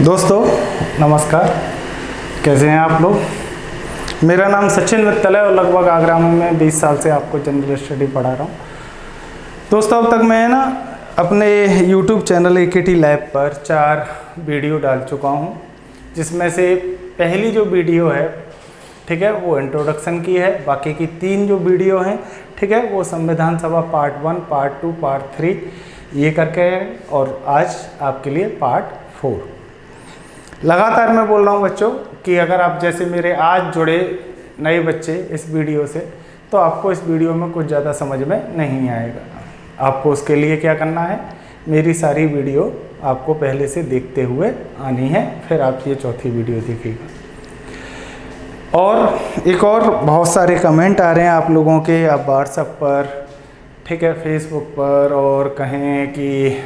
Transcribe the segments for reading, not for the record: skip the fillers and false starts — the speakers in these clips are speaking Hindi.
दोस्तों नमस्कार, कैसे हैं आप लोग। मेरा नाम सचिन मित्तल है और लगभग आगरा में मैं 20 साल से आपको जनरल स्टडी पढ़ा रहा हूँ। दोस्तों अब तक मैं अपने YouTube चैनल AKT लैब पर 4 वीडियो डाल चुका हूँ, जिसमें से पहली जो वीडियो है ठीक है वो इंट्रोडक्शन की है। बाकी की 3 जो वीडियो हैं ठीक है वो संविधान सभा पार्ट 1, पार्ट 2, पार्ट 3 ये करके है, और आज आपके लिए पार्ट 4। लगातार मैं बोल रहा हूँ बच्चों कि अगर आप जैसे मेरे आज जुड़े नए बच्चे इस वीडियो से, तो आपको इस वीडियो में कुछ ज़्यादा समझ में नहीं आएगा। आपको उसके लिए क्या करना है, मेरी सारी वीडियो आपको पहले से देखते हुए आनी है, फिर आप ये चौथी वीडियो देखिएगा। और एक और बहुत सारे कमेंट आ रहे हैं आप लोगों के, आप व्हाट्सएप पर ठीक है, फेसबुक पर, और कहें कि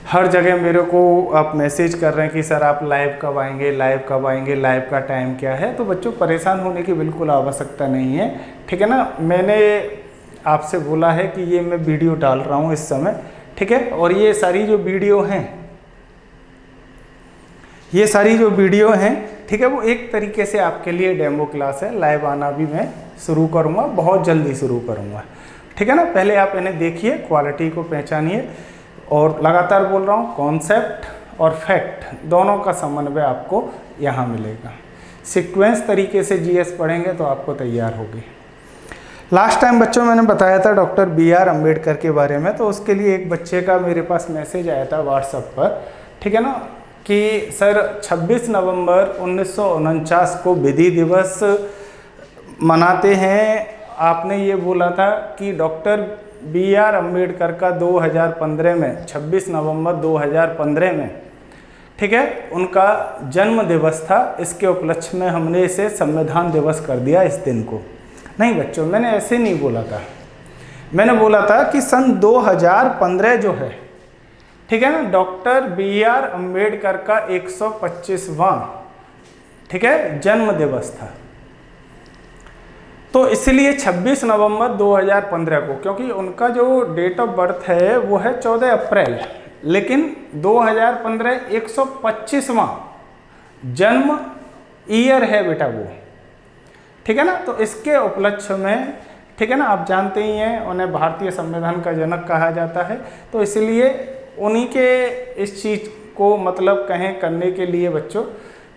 हर जगह मेरे को आप मैसेज कर रहे हैं कि सर आप लाइव कब आएंगे, लाइव कब आएंगे, लाइव का टाइम क्या है। तो बच्चों परेशान होने की बिल्कुल आवश्यकता नहीं है, ठीक है ना। मैंने आपसे बोला है कि ये मैं वीडियो डाल रहा हूँ इस समय, ठीक है। और ये सारी जो वीडियो हैं ठीक है वो एक तरीके से आपके लिए डेमो क्लास है। लाइव आना भी मैं शुरू करूँगा, बहुत जल्दी शुरू करूँगा, ठीक है ना। पहले आप इन्हें देखिए, क्वालिटी को पहचानिए, और लगातार बोल रहा हूँ कॉन्सेप्ट और फैक्ट दोनों का समन्वय आपको यहाँ मिलेगा। सीक्वेंस तरीके से जीएस पढ़ेंगे तो आपको तैयार होगी। लास्ट टाइम बच्चों मैंने बताया था डॉक्टर BR अम्बेडकर के बारे में, तो उसके लिए एक बच्चे का मेरे पास मैसेज आया था व्हाट्सएप पर, ठीक है ना, कि सर 26 नवंबर 1949 को विधि दिवस मनाते हैं। आपने ये बोला था कि डॉक्टर BR अम्बेडकर का 2015 में 26 नवंबर 2015 में ठीक है उनका जन्म दिवस था। इसके उपलक्ष्य में हमने इसे संविधान दिवस कर दिया इस दिन को। नहीं बच्चों, मैंने ऐसे नहीं बोला था। मैंने बोला था कि सन 2015 जो है ठीक है ना, डॉक्टर BR अम्बेडकर का 125वां ठीक है जन्म दिवस था। तो इसलिए 26 नवंबर 2015 को, क्योंकि उनका जो डेट ऑफ बर्थ है वो है 14 अप्रैल, लेकिन 2015 125वां जन्म ईयर है बेटा वो, ठीक है ना। तो इसके उपलक्ष्य में ठीक है ना, आप जानते ही हैं उन्हें भारतीय संविधान का जनक कहा जाता है। तो इसलिए उन्हीं के इस चीज़ को मतलब कहें करने के लिए बच्चों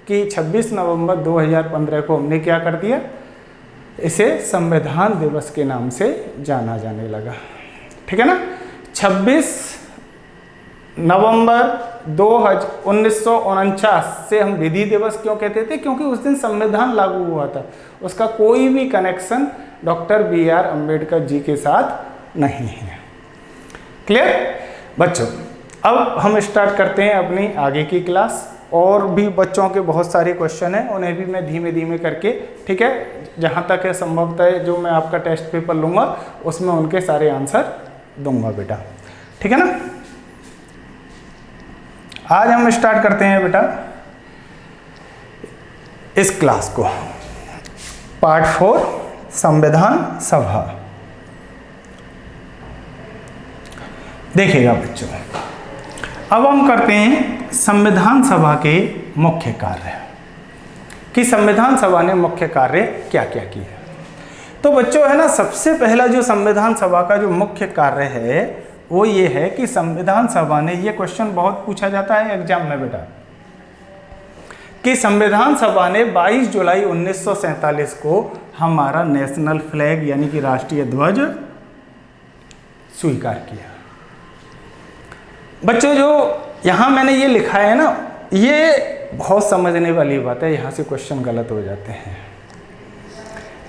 कि 26 नवंबर 2015 को हमने क्या कर दिया, इसे संविधान दिवस के नाम से जाना जाने लगा, ठीक है ना। 26 नवंबर 1949 से हम विधि दिवस क्यों कहते थे, क्योंकि उस दिन संविधान लागू हुआ था। उसका कोई भी connection doctor BR Ambedkar ji के साथ नहीं है। क्लियर बच्चों, अब हम स्टार्ट करते हैं अपनी आगे की क्लास। और भी बच्चों के बहुत सारे क्वेश्चन हैं, उन्हें भी मैं धीमे धीमे करके ठीक है जहाँ तक है संभवतः जो मैं आपका टेस्ट पेपर लूँगा उसमें उनके सारे आंसर दूंगा बेटा, ठीक है ना। आज हम स्टार्ट करते हैं बेटा इस क्लास को, पार्ट 4 संविधान सभा। देखिएगा बच्चों, अब हम करते हैं संविधान सभा के मुख्य कार्य, कि संविधान सभा ने मुख्य कार्य क्या क्या किया। तो बच्चों है ना, सबसे पहला जो संविधान सभा का जो मुख्य कार्य है वो ये है कि संविधान सभा ने, ये क्वेश्चन बहुत पूछा जाता है एग्जाम में बेटा, कि संविधान सभा ने 22 जुलाई 1947 को हमारा नेशनल फ्लैग यानी कि राष्ट्रीय ध्वज स्वीकार किया। बच्चों जो यहाँ मैंने ये लिखा है ना, ये बहुत समझने वाली बात है, यहाँ से क्वेश्चन गलत हो जाते हैं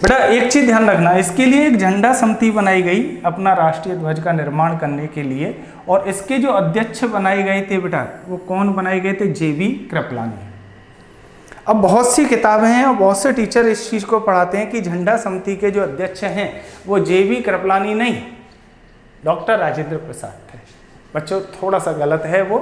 बेटा। एक चीज़ ध्यान रखना, इसके लिए एक झंडा समिति बनाई गई अपना राष्ट्रीय ध्वज का निर्माण करने के लिए, और इसके जो अध्यक्ष बनाए गए थे बेटा, वो कौन बनाए गए थे, JB कृपलानी। अब बहुत सी किताबें हैं और बहुत से टीचर इस चीज़ को पढ़ाते हैं कि झंडा समिति के जो अध्यक्ष हैं वो JB कृपलानी नहीं, डॉक्टर राजेंद्र प्रसाद थे। बच्चों थोड़ा सा गलत है वो।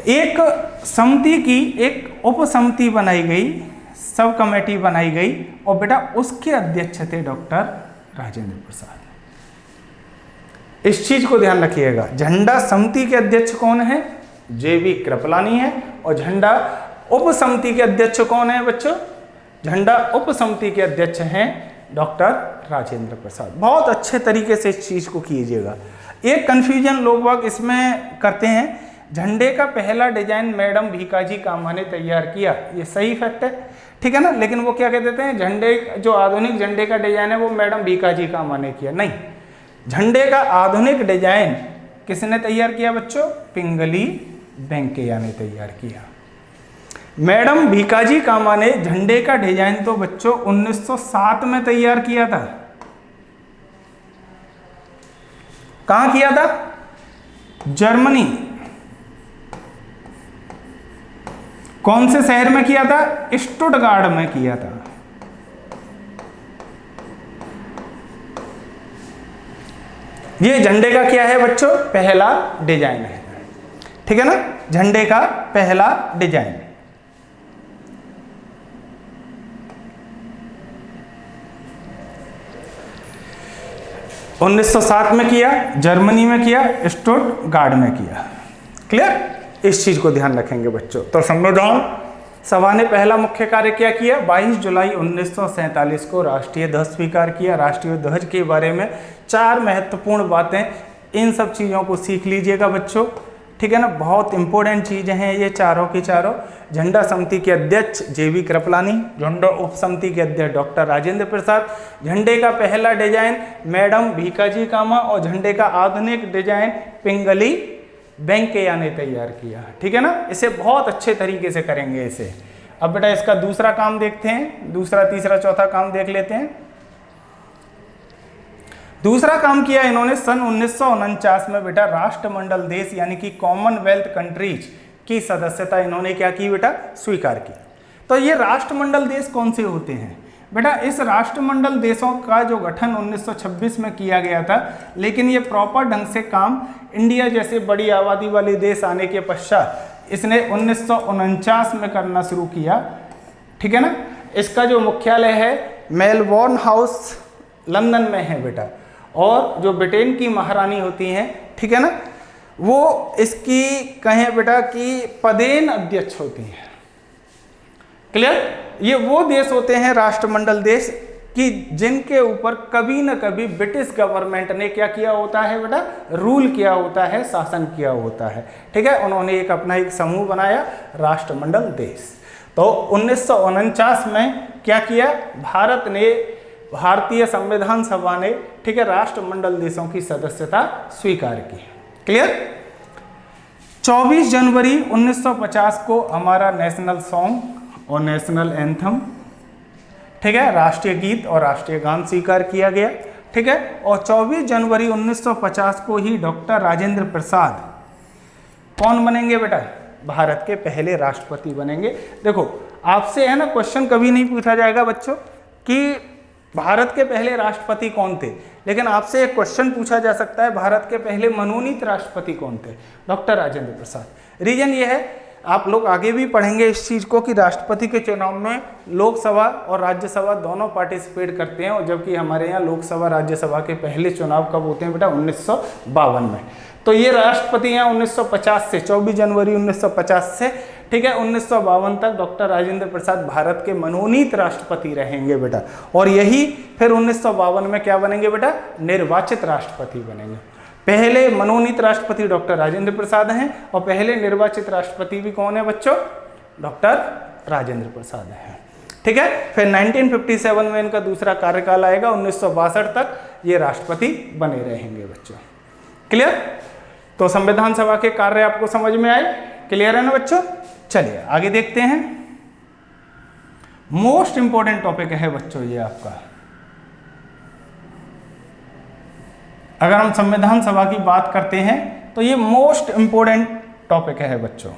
एक समिति की एक उप समिति बनाई गई, सब कमेटी बनाई गई, और बेटा उसके अध्यक्ष थे डॉक्टर राजेंद्र प्रसाद। इस चीज को ध्यान रखिएगा, झंडा समिति के अध्यक्ष कौन है, JB कृपलानी है, और झंडा उप समिति के अध्यक्ष कौन है बच्चों? झंडा उप समिति के अध्यक्ष हैं डॉक्टर राजेंद्र प्रसाद। बहुत अच्छे तरीके से इस चीज को कीजिएगा। एक कंफ्यूजन लोग बाग इसमें करते हैं, झंडे का पहला डिजाइन मैडम भीकाजी कामा ने तैयार किया, ये सही फैक्ट है, ठीक है ना। लेकिन वो क्या कह देते हैं, झंडे जो आधुनिक झंडे का डिजाइन है वो मैडम भीकाजी कामा ने किया। नहीं, झंडे का आधुनिक डिजाइन किसने तैयार किया बच्चों? पिंगली वेंकैया ने तैयार किया। मैडम भीकाजी कामा ने झंडे का डिजाइन तो बच्चों 1907 में तैयार किया था। कहां किया था? जर्मनी। कौन से शहर में किया था? स्टुटगार्ड में किया था। ये झंडे का क्या है बच्चों? पहला डिजाइन है, ठीक है ना, झंडे का पहला डिजाइन। उन्नीस 1907 में किया, जर्मनी में किया, स्टुटगार्ड में किया। क्लियर? इस चीज को ध्यान रखेंगे बच्चों। तो संविधान सभा ने पहला मुख्य कार्य क्या किया? 22 जुलाई 1947 को राष्ट्रीय ध्वज स्वीकार किया। राष्ट्रीय ध्वज के बारे में 4 महत्वपूर्ण बातें, इन सब चीज़ों को सीख लीजिएगा बच्चों, ठीक है ना। बहुत इंपॉर्टेंट चीज़ें हैं ये चारों की चारों। झंडा समिति के अध्यक्ष JB कृपलानी, झंडा उप समिति के अध्यक्ष डॉक्टर राजेंद्र प्रसाद, झंडे का पहला डिजाइन मैडम भीकाजी कामा और झंडे का आधुनिक डिजाइन पिंगली वेंकैया ने तैयार किया, ठीक है ना। इसे बहुत अच्छे तरीके से करेंगे इसे। अब बेटा इसका दूसरा काम देखते हैं, दूसरा तीसरा चौथा काम देख लेते हैं। दूसरा काम किया इन्होंने सन 1949 में बेटा राष्ट्रमंडल देश यानी कि कॉमनवेल्थ कंट्रीज की सदस्यता इन्होंने क्या की बेटा? स्वीकार की। तो ये राष्ट्रमंडल देश कौन से होते हैं बेटा? इस राष्ट्रमंडल देशों का जो गठन 1926 में किया गया था, लेकिन ये प्रॉपर ढंग से काम इंडिया जैसे बड़ी आबादी वाले देश आने के पश्चात इसने 1949 में करना शुरू किया, ठीक है ना। इसका जो मुख्यालय है मेलबोर्न हाउस लंदन में है बेटा, और जो ब्रिटेन की महारानी होती हैं, ठीक है ना, वो इसकी कहें बेटा कि पदेन अध्यक्ष होती हैं। क्लियर? ये वो देश होते हैं राष्ट्रमंडल देश कि जिनके ऊपर कभी न कभी ब्रिटिश गवर्नमेंट ने क्या किया होता है बेटा? रूल किया होता है, शासन किया होता है, ठीक है। उन्होंने एक अपना एक समूह बनाया राष्ट्रमंडल देश। तो 1949 में क्या किया? भारत ने, भारतीय संविधान सभा ने, ठीक है, राष्ट्रमंडल देशों की सदस्यता स्वीकार की। क्लियर? 24 जनवरी 1950 को हमारा नेशनल सॉन्ग और नेशनल एंथम, ठीक है, राष्ट्रीय गीत और राष्ट्रीय गान स्वीकार किया गया, ठीक है। और 24 जनवरी 1950 को ही डॉक्टर राजेंद्र प्रसाद कौन बनेंगे बेटा? भारत के पहले राष्ट्रपति बनेंगे। देखो आपसे है ना क्वेश्चन कभी नहीं पूछा जाएगा बच्चों कि भारत के पहले राष्ट्रपति कौन थे, लेकिन आपसे एक क्वेश्चन पूछा जा सकता है भारत के पहले मनोनीत राष्ट्रपति कौन थे? डॉक्टर राजेंद्र प्रसाद। रीजन ये है, आप लोग आगे भी पढ़ेंगे इस चीज़ को कि राष्ट्रपति के चुनाव में लोकसभा और राज्यसभा दोनों पार्टिसिपेट करते हैं, और जबकि हमारे यहाँ लोकसभा राज्यसभा के पहले चुनाव कब होते हैं बेटा? 1952 में। तो ये राष्ट्रपति यहाँ 1950 से, 24 जनवरी 1950 से, ठीक है, 1952 तक डॉक्टर राजेंद्र प्रसाद भारत के मनोनीत राष्ट्रपति रहेंगे बेटा। और यही फिर 1952 में क्या बनेंगे बेटा? निर्वाचित राष्ट्रपति बनेंगे। पहले मनोनीत राष्ट्रपति डॉक्टर राजेंद्र प्रसाद हैं और पहले निर्वाचित राष्ट्रपति भी कौन है बच्चों? डॉक्टर राजेंद्र प्रसाद हैं, ठीक है। फिर 1957 में इनका दूसरा कार्यकाल आएगा, 1962 तक ये राष्ट्रपति बने रहेंगे बच्चों। क्लियर? तो संविधान सभा के कार्य आपको समझ में आए? क्लियर है ना बच्चों? चलिए आगे देखते हैं। मोस्ट इंपॉर्टेंट टॉपिक है बच्चों ये आपका। अगर हम संविधान सभा की बात करते हैं तो ये मोस्ट इंपॉर्टेंट टॉपिक है बच्चों।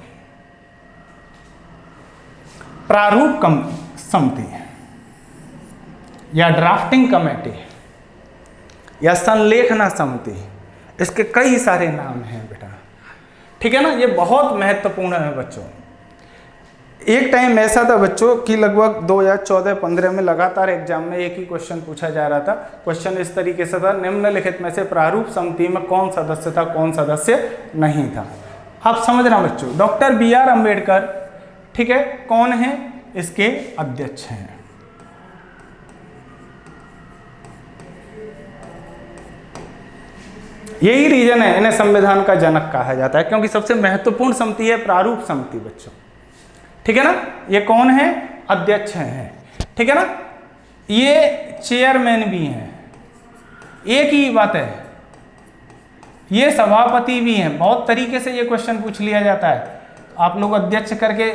प्रारूप समिति या ड्राफ्टिंग कमेटी या संलेखना समिति, इसके कई सारे नाम हैं बेटा, ठीक है ना। ये बहुत महत्वपूर्ण है बच्चों। एक टाइम ऐसा था बच्चों कि लगभग 2014-15 में लगातार एग्जाम में एक ही क्वेश्चन पूछा जा रहा था। क्वेश्चन इस तरीके से था, निम्नलिखित में से प्रारूप समिति में कौन सदस्य था, कौन सदस्य नहीं था। आप समझना बच्चों, डॉक्टर बी आर अम्बेडकर, ठीक है, कौन है, इसके अध्यक्ष हैं। यही रीजन है इन्हें संविधान का जनक कहा जाता है, क्योंकि सबसे महत्वपूर्ण समिति है प्रारूप समिति बच्चों, ठीक है ना। ये कौन है, अध्यक्ष हैं, ठीक है ना। ये चेयरमैन भी हैं, एक ही बात है, ये सभापति भी हैं। बहुत तरीके से ये क्वेश्चन पूछ लिया जाता है, आप लोग अध्यक्ष करके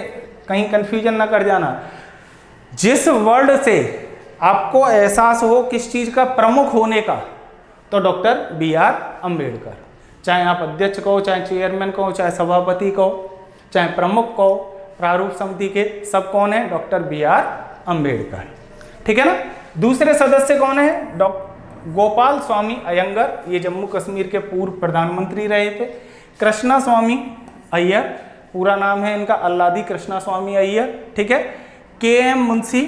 कहीं कंफ्यूजन ना कर जाना। जिस वर्ड से आपको एहसास हो किस चीज का प्रमुख होने का, तो डॉक्टर बी आर अम्बेडकर, चाहे आप अध्यक्ष कहो, चाहे चेयरमैन कहो, चाहे सभापति कहो, चाहे प्रमुख कहो, प्रारूप समिति के सब कौन है, डॉक्टर बी आर अम्बेडकर, ठीक है ना। दूसरे सदस्य कौन है, डॉक्टर गोपाल स्वामी अयंगर, ये जम्मू कश्मीर के पूर्व प्रधानमंत्री रहे थे। कृष्णा स्वामी अय्यर, पूरा नाम है इनका अल्लादी कृष्णा स्वामी अय्यर, ठीक है। के एम मुंशी,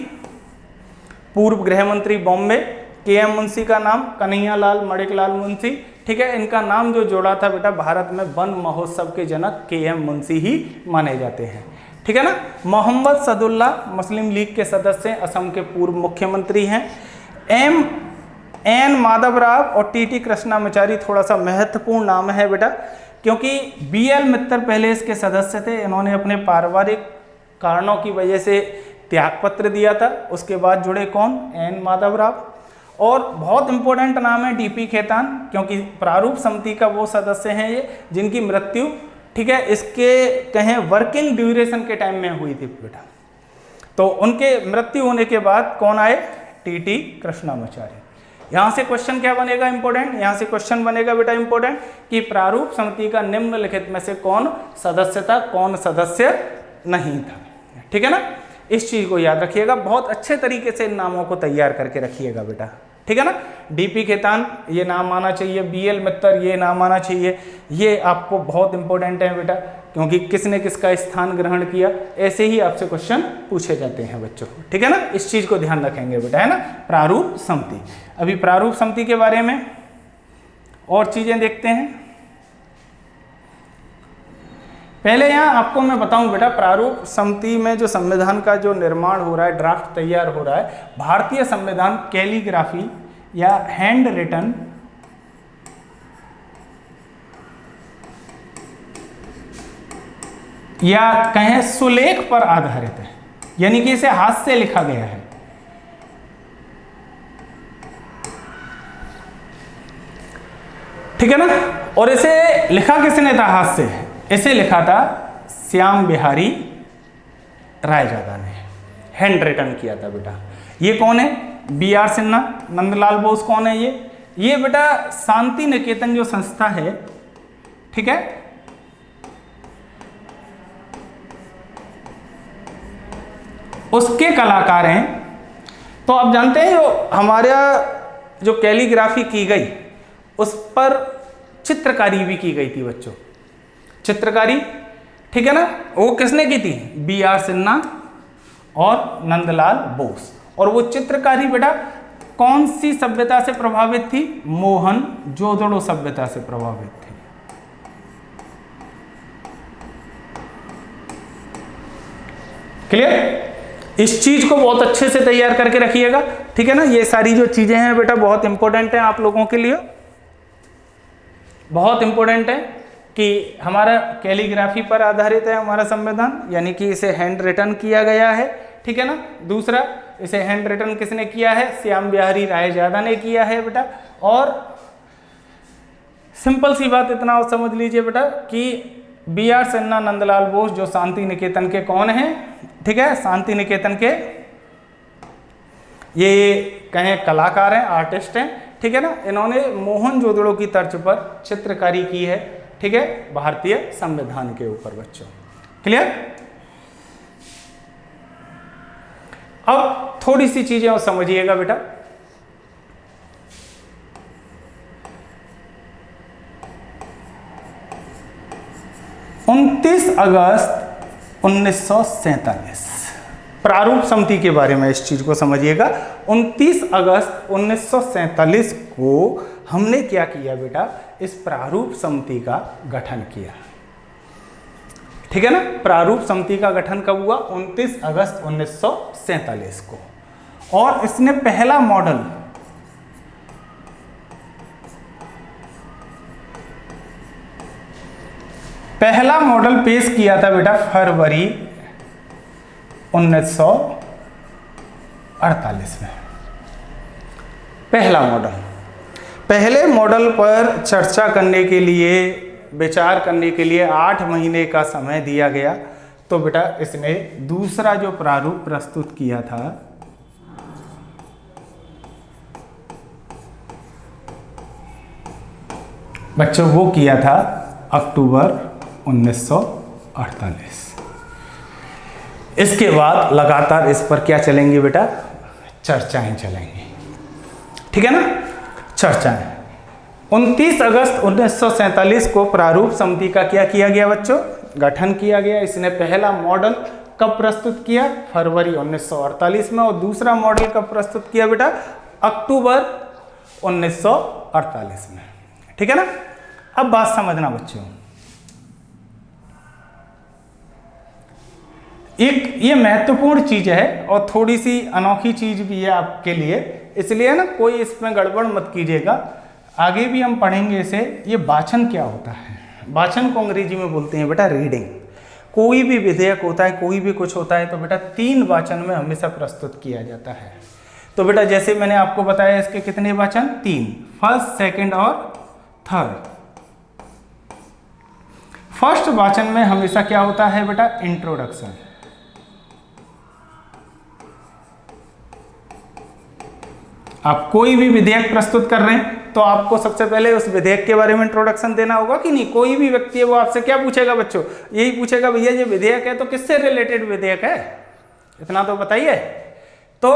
पूर्व गृह मंत्री बॉम्बे। के एम मुंशी का नाम कन्हैया लाल मणिकलाल मुंशी, ठीक है। इनका नाम जो जोड़ा था बेटा, भारत में वन महोत्सव के जनक के एम मुंशी ही माने जाते हैं, ठीक है ना। मोहम्मद सदुल्ला मुस्लिम लीग के सदस्य हैं, असम के पूर्व मुख्यमंत्री हैं। एम एन माधव राव और टी टी कृष्णामाचारी, थोड़ा सा महत्वपूर्ण नाम है बेटा, क्योंकि बी एल मित्तर पहले इसके सदस्य थे। इन्होंने अपने पारिवारिक कारणों की वजह से त्यागपत्र दिया था, उसके बाद जुड़े कौन, एन माधव राव। और बहुत इंपॉर्टेंट नाम है डीपी खेतान, क्योंकि प्रारूप समिति का वो सदस्य हैं ये जिनकी मृत्यु, ठीक है, इसके कहें वर्किंग ड्यूरेशन के टाइम में हुई थी बेटा। तो उनके मृत्यु होने के बाद कौन आए, टी टी कृष्णामाचारी। यहाँ से क्वेश्चन क्या बनेगा इंपॉर्टेंट, यहाँ से क्वेश्चन बनेगा बेटा इंपॉर्टेंट कि प्रारूप समिति का निम्नलिखित में से कौन सदस्य था, कौन सदस्य नहीं था, ठीक है ना। इस चीज को याद रखिएगा, बहुत अच्छे तरीके से इन नामों को तैयार करके रखिएगा बेटा, ठीक है ना। डीपी खेतान ये नाम आना चाहिए, बी एल मित्तर ये नाम आना चाहिए, ये आपको बहुत इंपॉर्टेंट है बेटा, क्योंकि किसने किसका स्थान ग्रहण किया, ऐसे ही आपसे क्वेश्चन पूछे जाते हैं बच्चों, ठीक है ना। इस चीज को ध्यान रखेंगे बेटा, है ना। प्रारूप समिति, अभी प्रारूप समिति के बारे में और चीजें देखते हैं। पहले यहाँ आपको मैं बताऊं बेटा, प्रारूप समिति में जो संविधान का जो निर्माण हो रहा है, ड्राफ्ट तैयार हो रहा है, भारतीय संविधान कैलीग्राफी या हैंड रिटन या कहें सुलेख पर आधारित है, यानी कि इसे हाथ से लिखा गया है, ठीक है ना। और इसे लिखा किसने था हाथ से, इसे लिखा था श्याम बिहारी रायजादा ने, हैंड रिटन किया था बेटा। ये कौन है, बी आर सिन्हा। नंदलाल बोस कौन है, ये बेटा शांति निकेतन जो संस्था है, ठीक है, उसके कलाकार हैं। तो आप जानते हैं जो हमारा जो कैलीग्राफी की गई उस पर चित्रकारी भी की गई थी बच्चों, चित्रकारी, ठीक है ना। वो किसने की थी, बी आर सिन्हा और नंदलाल बोस। और वो चित्रकारी बेटा कौन सी सभ्यता से प्रभावित थी, मोहनजोदड़ो सभ्यता से प्रभावित थी, क्लियर। इस चीज को बहुत अच्छे से तैयार करके रखिएगा, ठीक है ना। ये सारी जो चीजें हैं बेटा बहुत इंपॉर्टेंट है आप लोगों के लिए, बहुत इंपॉर्टेंट है कि हमारा कैलीग्राफी पर आधारित है हमारा संविधान, यानी कि इसे हैंड रिटन किया गया है, ठीक है ना। दूसरा, इसे हैंड रिटन किसने किया है, श्याम बिहारी रायजादा ने किया है बेटा। और सिंपल सी बात इतना और समझ लीजिए बेटा कि बी आर सिन्हा, नंदलाल बोस जो शांति निकेतन के कौन हैं, ठीक है, शांति निकेतन के ये कहें कलाकार हैं, आर्टिस्ट हैं, ठीक है ना। इन्होंने मोहनजोदड़ो की तर्ज पर चित्रकारी की है, ठीक है, भारतीय संविधान के ऊपर बच्चों, क्लियर। अब थोड़ी सी चीजें और समझिएगा बेटा। अगस्त 1947 प्रारूप समिति के बारे में इस चीज को समझिएगा। 29 अगस्त 1947 को हमने क्या किया बेटा, इस प्रारूप समिति का गठन किया। ठीक है ना। प्रारूप समिति का गठन कब हुआ? 29 अगस्त 1947 को। और इसने पहला मॉडल पेश किया था बेटा फरवरी 1948 में। पहले मॉडल पर चर्चा करने के लिए, विचार करने के लिए 8 महीने का समय दिया गया। तो बेटा इसने दूसरा जो प्रारूप प्रस्तुत किया था बच्चों, वो किया था अक्टूबर 1948। इसके बाद लगातार इस पर क्या चलेंगी बेटा? चर्चाएं चलेंगी, ठीक है ना, चर्चाएं। 29 अगस्त 1947 को प्रारूप समिति का क्या किया गया बच्चों? गठन किया गया। इसने पहला मॉडल कब प्रस्तुत किया? फरवरी 1948 में। और दूसरा मॉडल कब प्रस्तुत किया बेटा? अक्टूबर 1948 में, ठीक है ना। अब बात समझना बच्चों, एक ये महत्वपूर्ण चीज है और थोड़ी सी अनोखी चीज भी है आपके लिए, इसलिए ना कोई इसमें गड़बड़ मत कीजिएगा। आगे भी हम पढ़ेंगे इसे। ये वाचन क्या होता है? वाचन को अंग्रेजी में बोलते हैं बेटा रीडिंग। कोई भी विधेयक होता है, कोई भी कुछ होता है तो बेटा 3 वाचन में हमेशा प्रस्तुत किया जाता है। तो बेटा जैसे मैंने आपको बताया, इसके कितने वाचन? 3, फर्स्ट, सेकंड और थर्ड। फर्स्ट वाचन में हमेशा क्या होता है बेटा? इंट्रोडक्शन। आप कोई भी विधेयक प्रस्तुत कर रहे हैं तो आपको सबसे पहले उस विधेयक के बारे में इंट्रोडक्शन देना होगा कि नहीं? कोई भी व्यक्ति है वो आपसे क्या पूछेगा बच्चों? यही पूछेगा, भैया ये विधेयक है तो किससे रिलेटेड विधेयक है, इतना तो बताइए। तो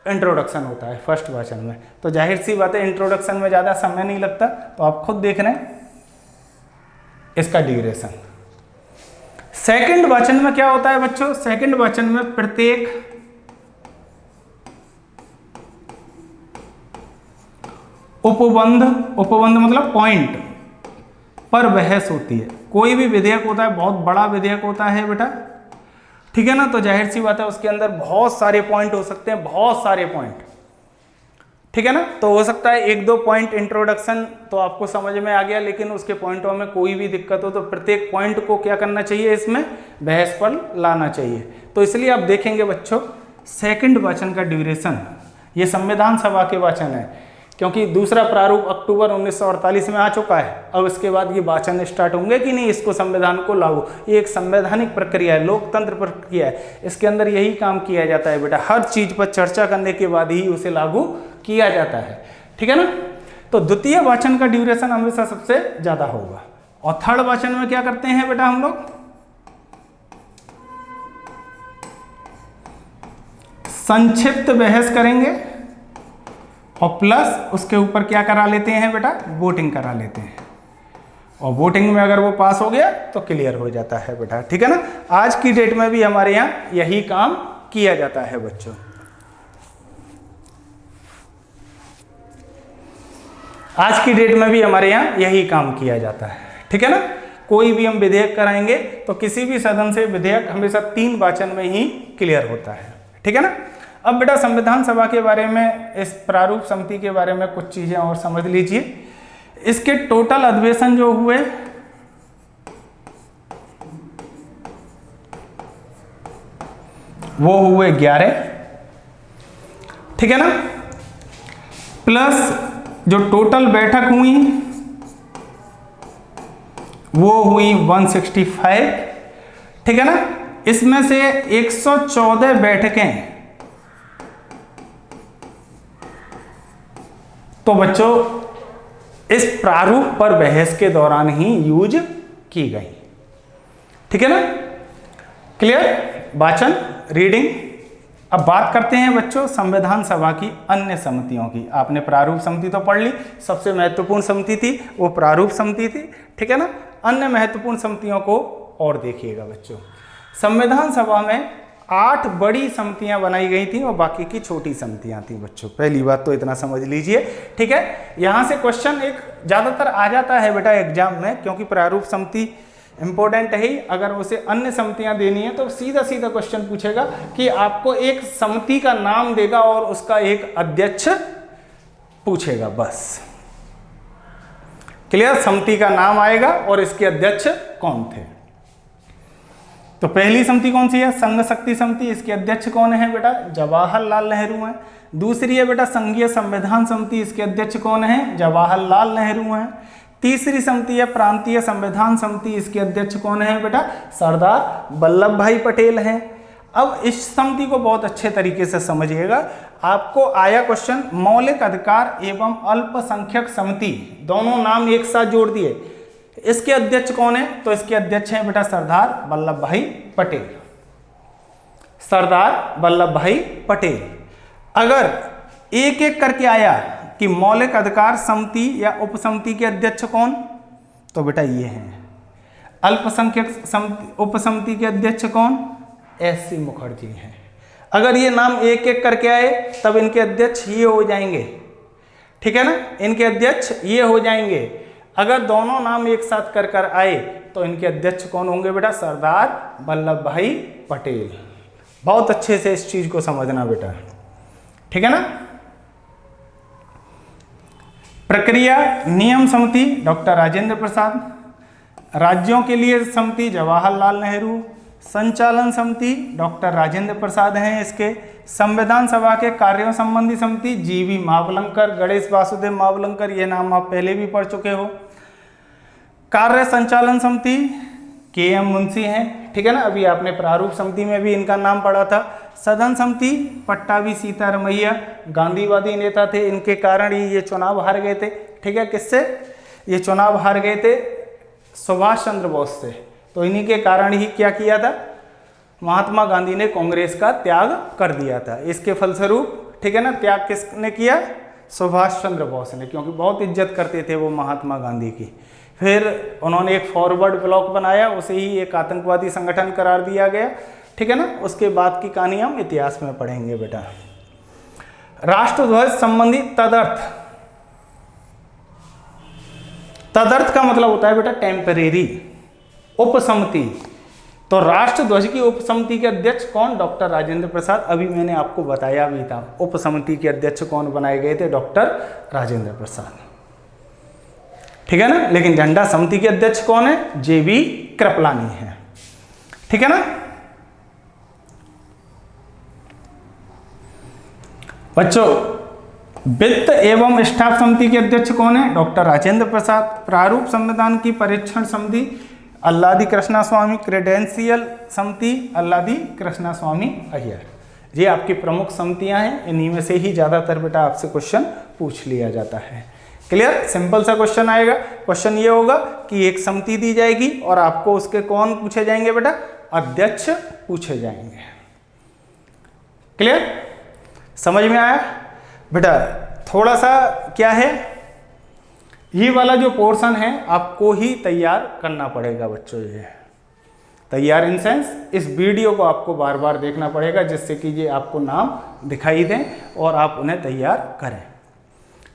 इंट्रोडक्शन होता है फर्स्ट वाचन में। तो जाहिर सी बात है इंट्रोडक्शन में ज़्यादा समय नहीं लगता, तो आप खुद देख रहे हैं इसका ड्यूरेशन। सेकंड वाचन में क्या होता है बच्चों? सेकंड वाचन में प्रत्येक उपबंध मतलब पॉइंट पर बहस होती है। कोई भी विधेयक होता है, बहुत बड़ा विधेयक होता है बेटा, ठीक है ना, तो जाहिर सी बात है उसके अंदर बहुत सारे पॉइंट हो सकते हैं, बहुत सारे पॉइंट, ठीक है ना। तो हो सकता है 1-2 पॉइंट इंट्रोडक्शन तो आपको समझ में आ गया, लेकिन उसके पॉइंटों में कोई भी दिक्कत हो तो प्रत्येक पॉइंट को क्या करना चाहिए? इसमें बहस पर लाना चाहिए। तो इसलिए आप देखेंगे बच्चों, सेकंड वाचन का ड्यूरेशन, ये संविधान सभा के वाचन है, क्योंकि दूसरा प्रारूप अक्टूबर 1948 में आ चुका है। अब इसके बाद ये वाचन स्टार्ट होंगे कि नहीं, इसको संविधान को लागू, ये एक संवैधानिक प्रक्रिया है, लोकतंत्र प्रक्रिया है। इसके अंदर यही काम किया जाता है बेटा, हर चीज पर चर्चा करने के बाद ही उसे लागू किया जाता है, ठीक है ना। तो द्वितीय वाचन का ड्यूरेशन हमेशा सबसे ज्यादा होगा। और थर्ड वाचन में क्या करते हैं बेटा हम लोग? संक्षिप्त बहस करेंगे और प्लस उसके ऊपर क्या करा लेते हैं बेटा? वोटिंग करा लेते हैं। और वोटिंग में अगर वो पास हो गया तो क्लियर हो जाता है बेटा, ठीक है ना। आज की डेट में भी हमारे यहाँ यही काम किया जाता है बच्चों। आज की डेट में भी हमारे यहाँ यही काम किया जाता है, ठीक है ना। कोई भी हम विधेयक कराएंगे तो किसी भी सदन से विधेयक हमेशा 3 वाचन में ही क्लियर होता है, ठीक है ना। अब बेटा संविधान सभा के बारे में, इस प्रारूप समिति के बारे में कुछ चीजें और समझ लीजिए। इसके टोटल अधिवेशन जो हुए वो हुए 11, ठीक है ना, प्लस जो टोटल बैठक हुई वो हुई 165, ठीक है ना। इसमें से 114 बैठकें तो बच्चों इस प्रारूप पर बहस के दौरान ही यूज की गई, ठीक है ना। क्लियर? वाचन, रीडिंग। अब बात करते हैं बच्चों संविधान सभा की अन्य समितियों की। आपने प्रारूप समिति तो पढ़ ली, सबसे महत्वपूर्ण समिति थी वो प्रारूप समिति थी, ठीक है ना। अन्य महत्वपूर्ण समितियों को और देखिएगा बच्चों। संविधान सभा में 8 बड़ी समितियां बनाई गई थी और बाकी की छोटी समितियां थी बच्चों। पहली बात तो इतना समझ लीजिए, ठीक है। यहां से क्वेश्चन एक ज्यादातर आ जाता है बेटा एग्जाम में, क्योंकि प्रारूप समिति इंपॉर्टेंट है ही। अगर उसे अन्य समितियां देनी है तो सीधा सीधा क्वेश्चन पूछेगा कि आपको एक समिति का नाम देगा और उसका एक अध्यक्ष पूछेगा, बस। क्लियर? समिति का नाम आएगा और इसके अध्यक्ष कौन थे। तो पहली समिति कौन सी है? संघ शक्ति समिति। इसके अध्यक्ष कौन है बेटा? जवाहरलाल नेहरू हैं। दूसरी है बेटा संघीय संविधान समिति। इसके अध्यक्ष कौन है? जवाहरलाल नेहरू हैं। तीसरी समिति है प्रांतीय संविधान समिति। इसके अध्यक्ष कौन है बेटा? सरदार वल्लभ भाई पटेल हैं। अब इस समिति को बहुत अच्छे तरीके से समझिएगा। आपको आया क्वेश्चन, मौलिक अधिकार एवं अल्पसंख्यक समिति, दोनों नाम एक साथ जोड़ दिए, इसके अध्यक्ष कौन है? तो इसके अध्यक्ष हैं बेटा सरदार वल्लभ भाई पटेल। सरदार वल्लभ भाई पटेल। अगर एक एक करके आया कि मौलिक अधिकार समिति या उपसमिति के अध्यक्ष कौन, तो बेटा ये हैं। अल्पसंख्यक उपसमिति के अध्यक्ष कौन? एस.सी. मुखर्जी हैं। अगर ये नाम एक एक करके आए तब इनके अध्यक्ष ये हो जाएंगे, ठीक है ना, इनके अध्यक्ष ये हो जाएंगे। अगर दोनों नाम एक साथ कर कर आए तो इनके अध्यक्ष कौन होंगे बेटा? सरदार वल्लभ भाई पटेल। बहुत अच्छे से इस चीज को समझना बेटा, ठीक है ना। प्रक्रिया नियम समिति डॉक्टर राजेंद्र प्रसाद। राज्यों के लिए समिति जवाहरलाल नेहरू। संचालन समिति डॉक्टर राजेंद्र प्रसाद हैं इसके। संविधान सभा के कार्यों संबंधी समिति जी.वी. मावलंकर, गणेश वासुदेव मावलंकर, ये नाम आप पहले भी पढ़ चुके हो। कार्य संचालन समिति के.एम. मुंशी हैं, ठीक है ना, अभी आपने प्रारूप समिति में भी इनका नाम पढ़ा था। सदन समिति पट्टाभी सीतारमैया, गांधीवादी नेता थे, इनके कारण ही ये चुनाव हार गए थे, ठीक है। किससे ये चुनाव हार गए थे? सुभाष चंद्र बोस से। तो इन्हीं के कारण ही क्या किया था? महात्मा गांधी ने कांग्रेस का त्याग कर दिया था। इसके फलस्वरूप, ठीक है ना, त्याग किसने किया? सुभाष चंद्र बोस ने, क्योंकि बहुत इज्जत करते थे वो महात्मा गांधी की। फिर उन्होंने एक फॉरवर्ड ब्लॉक बनाया, उसे ही एक आतंकवादी संगठन करार दिया गया, ठीक है ना। उसके बाद की कहानी हम इतिहास में पढ़ेंगे बेटा। राष्ट्रध्वज संबंधी तदर्थ, तदर्थ का मतलब होता है बेटा टेम्परेरी। उपसमिति, तो राष्ट्रध्वज की उपसमिति के अध्यक्ष कौन? डॉक्टर राजेंद्र प्रसाद। अभी मैंने आपको बताया भी था उपसमिति के अध्यक्ष कौन बनाए गए थे? डॉक्टर राजेंद्र प्रसाद, ठीक है ना। लेकिन झंडा समिति के अध्यक्ष कौन है? जे.बी. कृपलानी है, ठीक है ना। बच्चों, वित्त एवं स्टाफ समिति के अध्यक्ष कौन है? डॉक्टर राजेंद्र प्रसाद। प्रारूप संविधान की परीक्षण समिति अल्लादी कृष्णा स्वामी। क्रेडेंशियल समिति अल्लादी कृष्णा स्वामी अय्यर। ये आपकी प्रमुख समितियां हैं, इन्हीं में से ही ज्यादातर बेटा आपसे क्वेश्चन पूछ लिया जाता है। क्लियर? सिंपल सा क्वेश्चन आएगा। क्वेश्चन ये होगा कि एक समिति दी जाएगी और आपको उसके कौन पूछे जाएंगे बेटा? अध्यक्ष पूछे जाएंगे। क्लियर? समझ में आया बेटा? थोड़ा सा क्या है, ये वाला जो पोर्शन है आपको ही तैयार करना पड़ेगा बच्चों। ये तैयार इन सेंस इस वीडियो को आपको बार बार देखना पड़ेगा, जिससे कि ये आपको नाम दिखाई दें और आप उन्हें तैयार करें,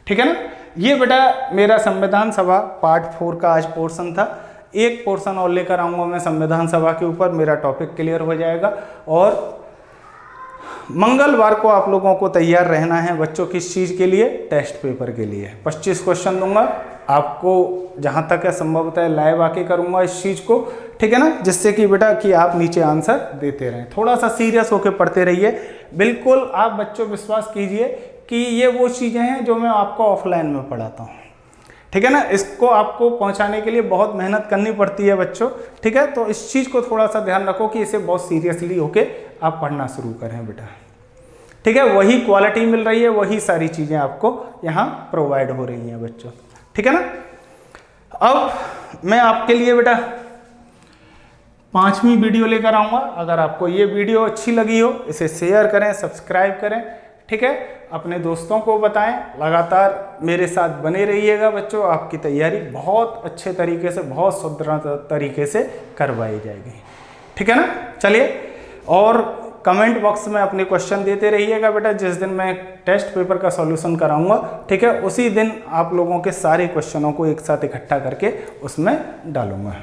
ठीक है ना। ये बेटा मेरा संविधान सभा पार्ट 4 का आज पोर्शन था। एक पोर्शन और लेकर आऊँगा मैं संविधान सभा के ऊपर, मेरा टॉपिक क्लियर हो जाएगा। और मंगलवार को आप लोगों को तैयार रहना है बच्चों। किस चीज़ के लिए? टेस्ट पेपर के लिए। 25 क्वेश्चन दूंगा आपको, जहाँ तक है संभवतः लाइव आके करूँगा इस चीज़ को, ठीक है ना, जिससे कि बेटा कि आप नीचे आंसर देते रहें। थोड़ा सा सीरियस होकर पढ़ते रहिए। बिल्कुल आप बच्चों विश्वास कीजिए कि ये वो चीज़ें हैं जो मैं आपको ऑफलाइन में पढ़ाता हूँ, ठीक है ना। इसको आपको पहुँचाने के लिए बहुत मेहनत करनी पड़ती है बच्चों, ठीक है। तो इस चीज़ को थोड़ा सा ध्यान रखो कि इसे बहुत सीरियसली होके आप पढ़ना शुरू करें बेटा, ठीक है। वही क्वालिटी मिल रही है, वही सारी चीज़ें आपको यहाँ प्रोवाइड हो रही हैं बच्चों, ठीक है ना। अब मैं आपके लिए बेटा 5वीं वीडियो लेकर आऊँगा। अगर आपको ये वीडियो अच्छी लगी हो, इसे शेयर करें, सब्सक्राइब करें, ठीक है। अपने दोस्तों को बताएं। लगातार मेरे साथ बने रहिएगा बच्चों। आपकी तैयारी बहुत अच्छे तरीके से, बहुत सुदृढ़ तरीके से करवाई जाएगी, ठीक है ना। चलिए, और कमेंट बॉक्स में अपने क्वेश्चन देते रहिएगा बेटा। जिस दिन मैं टेस्ट पेपर का सॉल्यूशन कराऊंगा, ठीक है, उसी दिन आप लोगों के सारे क्वेश्चनों को एक साथ इकट्ठा करके उसमें डालूंगा,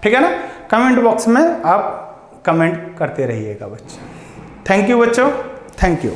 ठीक है ना। कमेंट बॉक्स में आप कमेंट करते रहिएगा बच्चे। थैंक यू बच्चों, थैंक यू।